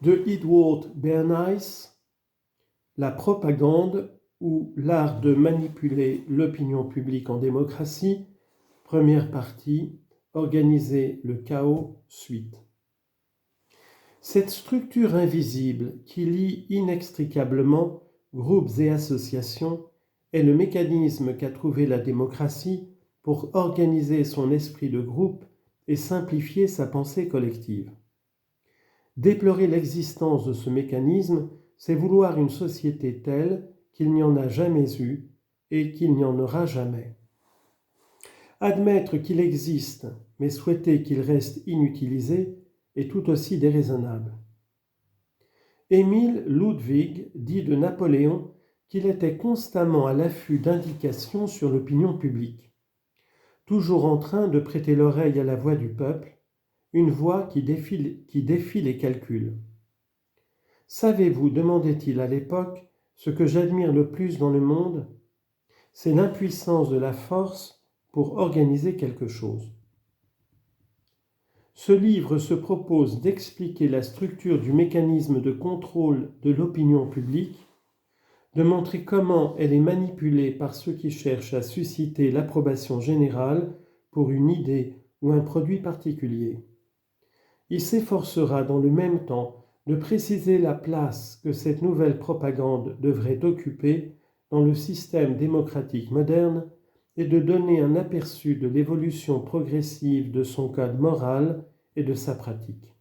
de Edward Bernays, La propagande ou l'art de manipuler l'opinion publique en démocratie, première partie, organiser le chaos, suite. Cette structure invisible qui lie inextricablement groupes et associations est le mécanisme qu'a trouvé la démocratie pour organiser son esprit de groupe et simplifier sa pensée collective. Déplorer l'existence de ce mécanisme, c'est vouloir une société telle qu'il n'y en a jamais eu et qu'il n'y en aura jamais. Admettre qu'il existe, mais souhaiter qu'il reste inutilisé, est tout aussi déraisonnable. Émile Ludwig dit de Napoléon qu'il était constamment à l'affût d'indications sur l'opinion publique, toujours en train de prêter l'oreille à la voix du peuple, une voix qui défie les calculs. « Savez-vous, demandait-il à l'époque, ce que j'admire le plus dans le monde ? C'est l'impuissance de la force pour organiser quelque chose. » Ce livre se propose d'expliquer la structure du mécanisme de contrôle de l'opinion publique, de montrer comment elle est manipulée par ceux qui cherchent à susciter l'approbation générale pour une idée ou un produit particulier. Il s'efforcera dans le même temps de préciser la place que cette nouvelle propagande devrait occuper dans le système démocratique moderne et de donner un aperçu de l'évolution progressive de son code moral et de sa pratique.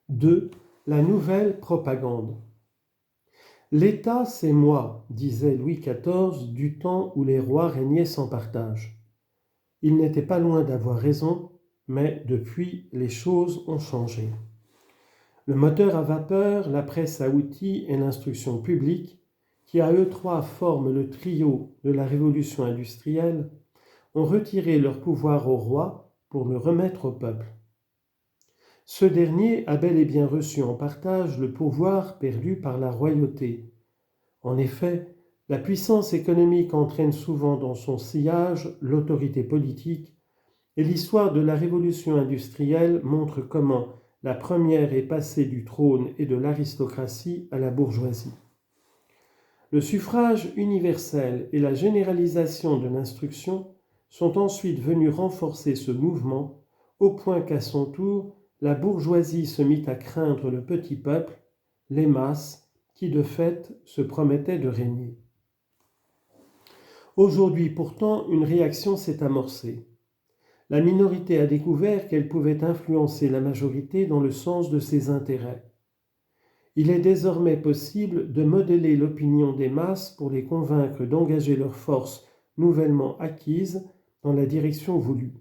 2. La nouvelle propagande. L'État, c'est moi, disait Louis XIV du temps où les rois régnaient sans partage. Il n'était pas loin d'avoir raison, mais depuis, les choses ont changé. Le moteur à vapeur, la presse à outils et l'instruction publique, qui à eux trois forment le trio de la révolution industrielle, ont retiré leur pouvoir au roi pour le remettre au peuple. Ce dernier a bel et bien reçu en partage le pouvoir perdu par la royauté. En effet, la puissance économique entraîne souvent dans son sillage l'autorité politique, et l'histoire de la révolution industrielle montre comment la première est passée du trône et de l'aristocratie à la bourgeoisie. Le suffrage universel et la généralisation de l'instruction sont ensuite venus renforcer ce mouvement, au point qu'à son tour, la bourgeoisie se mit à craindre le petit peuple, les masses, qui de fait se promettaient de régner. Aujourd'hui pourtant, une réaction s'est amorcée. La minorité a découvert qu'elle pouvait influencer la majorité dans le sens de ses intérêts. Il est désormais possible de modeler l'opinion des masses pour les convaincre d'engager leurs forces nouvellement acquises dans la direction voulue.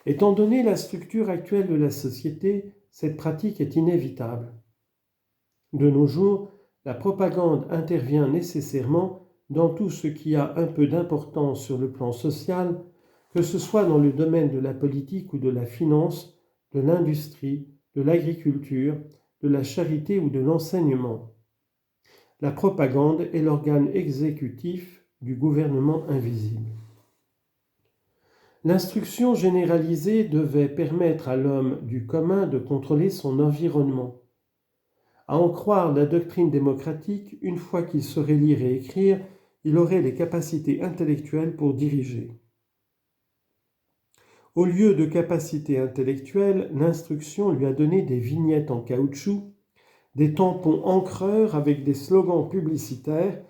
Étant donné la structure actuelle de la société, cette pratique est inévitable. De nos jours, la propagande intervient nécessairement dans tout ce qui a un peu d'importance sur le plan social, que ce soit dans le domaine de la politique ou de la finance, de l'industrie, de l'agriculture, de la charité ou de l'enseignement. La propagande est l'organe exécutif du gouvernement invisible. L'instruction généralisée devait permettre à l'homme du commun de contrôler son environnement. À en croire la doctrine démocratique, une fois qu'il saurait lire et écrire, il aurait les capacités intellectuelles pour diriger. Au lieu de capacités intellectuelles, l'instruction lui a donné des vignettes en caoutchouc, des tampons encreurs avec des slogans publicitaires,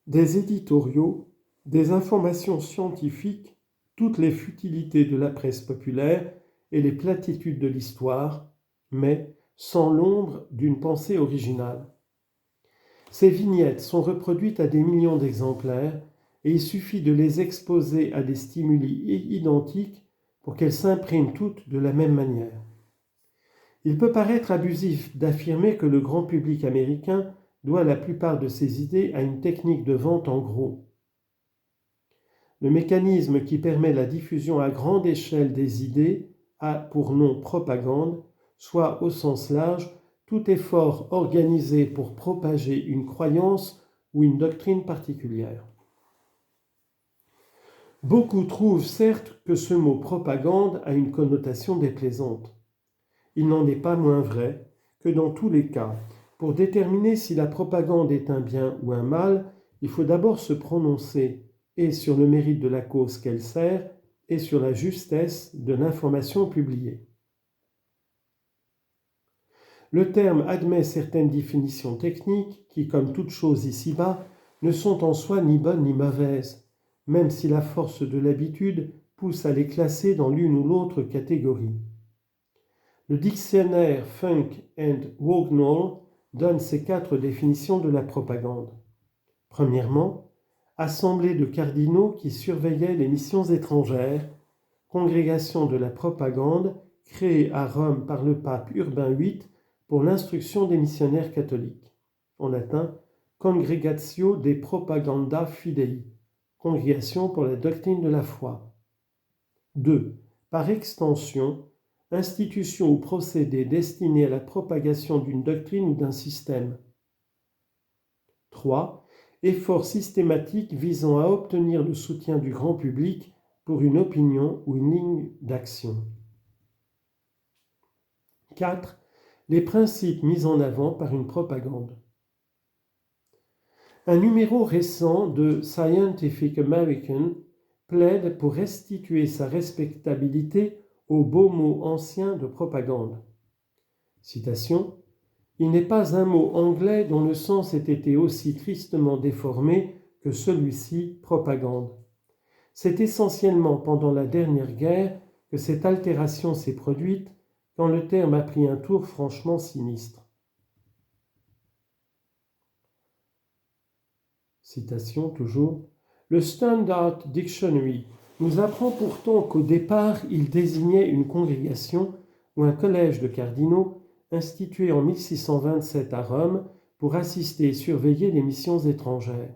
des éditoriaux, des informations scientifiques, toutes les futilités de la presse populaire et les platitudes de l'histoire, mais sans l'ombre d'une pensée originale. Ces vignettes sont reproduites à des millions d'exemplaires et il suffit de les exposer à des stimuli identiques pour qu'elles s'impriment toutes de la même manière. Il peut paraître abusif d'affirmer que le grand public américain doit la plupart de ses idées à une technique de vente en gros. Le mécanisme qui permet la diffusion à grande échelle des idées a pour nom propagande, soit au sens large, tout effort organisé pour propager une croyance ou une doctrine particulière. Beaucoup trouvent certes que ce mot propagande a une connotation déplaisante. il n'en est pas moins vrai que dans tous les cas, pour déterminer si la propagande est un bien ou un mal, il faut d'abord se prononcer et sur le mérite de la cause qu'elle sert et sur la justesse de l'information publiée. Le terme admet certaines définitions techniques qui, comme toute chose ici-bas, ne sont en soi ni bonnes ni mauvaises, même si la force de l'habitude pousse à les classer dans l'une ou l'autre catégorie. Le dictionnaire Funk and Wagnall donne ces 4 définitions de la propagande. Premièrement, assemblée de cardinaux qui surveillaient les missions étrangères, congrégation de la propagande créée à Rome par le pape Urbain VIII pour l'instruction des missionnaires catholiques. En latin, Congregatio de Propaganda Fidei, congrégation pour la doctrine de la foi. 2. Par extension, institution ou procédé destiné à la propagation d'une doctrine ou d'un système. 3. Effort systématique visant à obtenir le soutien du grand public pour une opinion ou une ligne d'action. 4. Les principes mis en avant par une propagande. Un numéro récent de Scientific American plaide pour restituer sa respectabilité aux beaux mots anciens de propagande. Citation : « Il n'est pas un mot anglais dont le sens ait été aussi tristement déformé que celui-ci, propagande. C'est essentiellement pendant la dernière guerre que cette altération s'est produite, quand le terme a pris un tour franchement sinistre. » Citation toujours. Le Standard Dictionary nous apprend pourtant qu'au départ, il désignait une congrégation ou un collège de cardinaux institué en 1627 à Rome pour assister et surveiller les missions étrangères.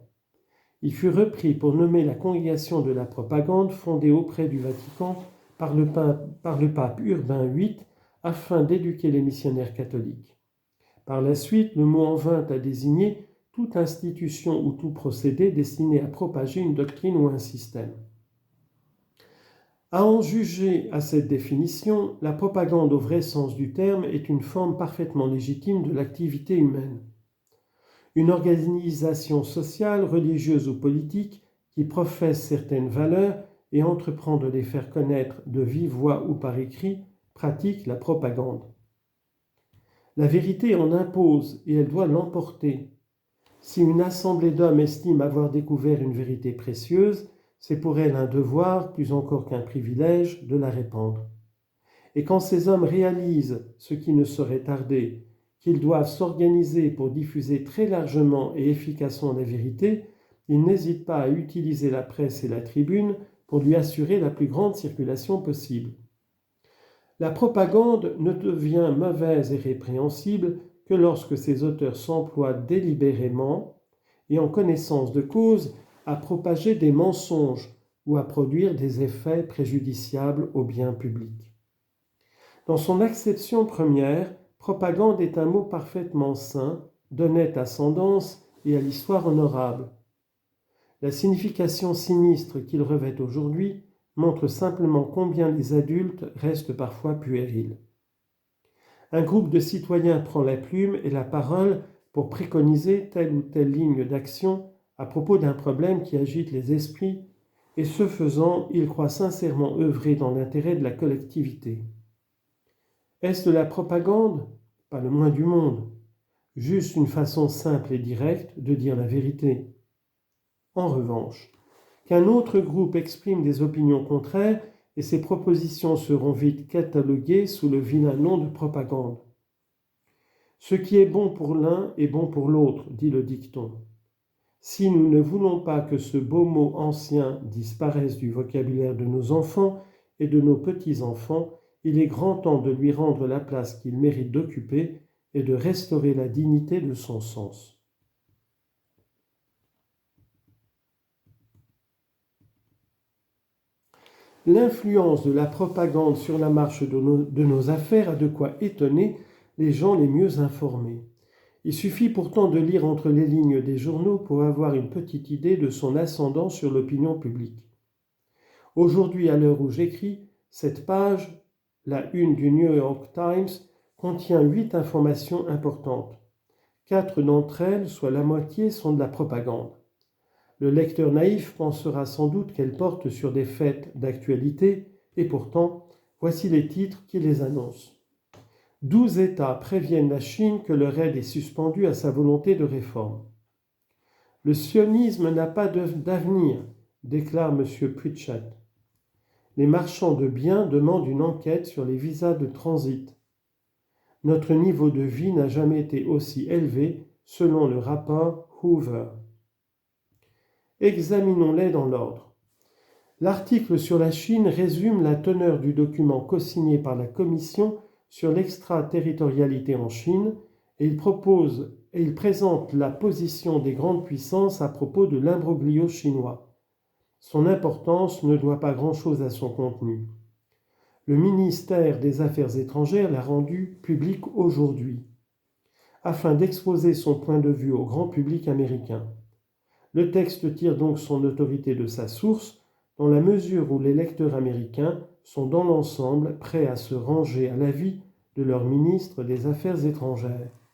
Il fut repris pour nommer la congrégation de la propagande fondée auprès du Vatican par le pape Urbain VIII afin d'éduquer les missionnaires catholiques. Par la suite, le mot en vint à désigner toute institution ou tout procédé destiné à propager une doctrine ou un système. À en juger à cette définition, la propagande au vrai sens du terme est une forme parfaitement légitime de l'activité humaine. Une organisation sociale, religieuse ou politique qui professe certaines valeurs et entreprend de les faire connaître de vive voix ou par écrit pratique la propagande. La vérité en impose et elle doit l'emporter. Si une assemblée d'hommes estime avoir découvert une vérité précieuse, c'est pour elle un devoir, plus encore qu'un privilège, de la répandre. Et quand ces hommes réalisent, ce qui ne saurait tarder, qu'ils doivent s'organiser pour diffuser très largement et efficacement la vérité, ils n'hésitent pas à utiliser la presse et la tribune pour lui assurer la plus grande circulation possible. La propagande ne devient mauvaise et répréhensible que lorsque ses auteurs s'emploient délibérément et en connaissance de cause à propager des mensonges ou à produire des effets préjudiciables au bien public. Dans son acception première, propagande est un mot parfaitement sain, d'honnête ascendance et à l'histoire honorable. La signification sinistre qu'il revêt aujourd'hui montre simplement combien les adultes restent parfois puérils. Un groupe de citoyens prend la plume et la parole pour préconiser telle ou telle ligne d'action à propos d'un problème qui agite les esprits, et ce faisant, il croit sincèrement œuvrer dans l'intérêt de la collectivité. Est-ce de la propagande ? Pas le moins du monde. Juste une façon simple et directe de dire la vérité. En revanche, qu'un autre groupe exprime des opinions contraires et ses propositions seront vite cataloguées sous le vilain nom de propagande. Ce qui est bon pour l'un est bon pour l'autre, dit le dicton. Si nous ne voulons pas que ce beau mot ancien disparaisse du vocabulaire de nos enfants et de nos petits-enfants, il est grand temps de lui rendre la place qu'il mérite d'occuper et de restaurer la dignité de son sens. L'influence de la propagande sur la marche de nos affaires a de quoi étonner les gens les mieux informés. Il suffit pourtant de lire entre les lignes des journaux pour avoir une petite idée de son ascendant sur l'opinion publique. Aujourd'hui, à l'heure où j'écris, cette page la une du New York Times, contient 8 informations importantes. 4 d'entre elles, soit la moitié, sont de la propagande. Le lecteur naïf pensera sans doute qu'elles portent sur des faits d'actualité, et pourtant, voici les titres qui les annoncent. 12 États préviennent la Chine que leur aide est suspendue à sa volonté de réforme. Le sionisme n'a pas d'avenir, déclare M. Pritchett. Les marchands de biens demandent une enquête sur les visas de transit. Notre niveau de vie n'a jamais été aussi élevé, selon le rapport Hoover. Examinons-les dans l'ordre. L'article sur la Chine résume la teneur du document co-signé par la Commission sur l'extraterritorialité en Chine et il présente la position des grandes puissances à propos de l'imbroglio chinois. Son importance ne doit pas grand-chose à son contenu. Le ministère des Affaires étrangères l'a rendu public aujourd'hui, afin d'exposer son point de vue au grand public américain. Le texte tire donc son autorité de sa source, dans la mesure où les lecteurs américains sont dans l'ensemble prêts à se ranger à l'avis de leur ministre des Affaires étrangères.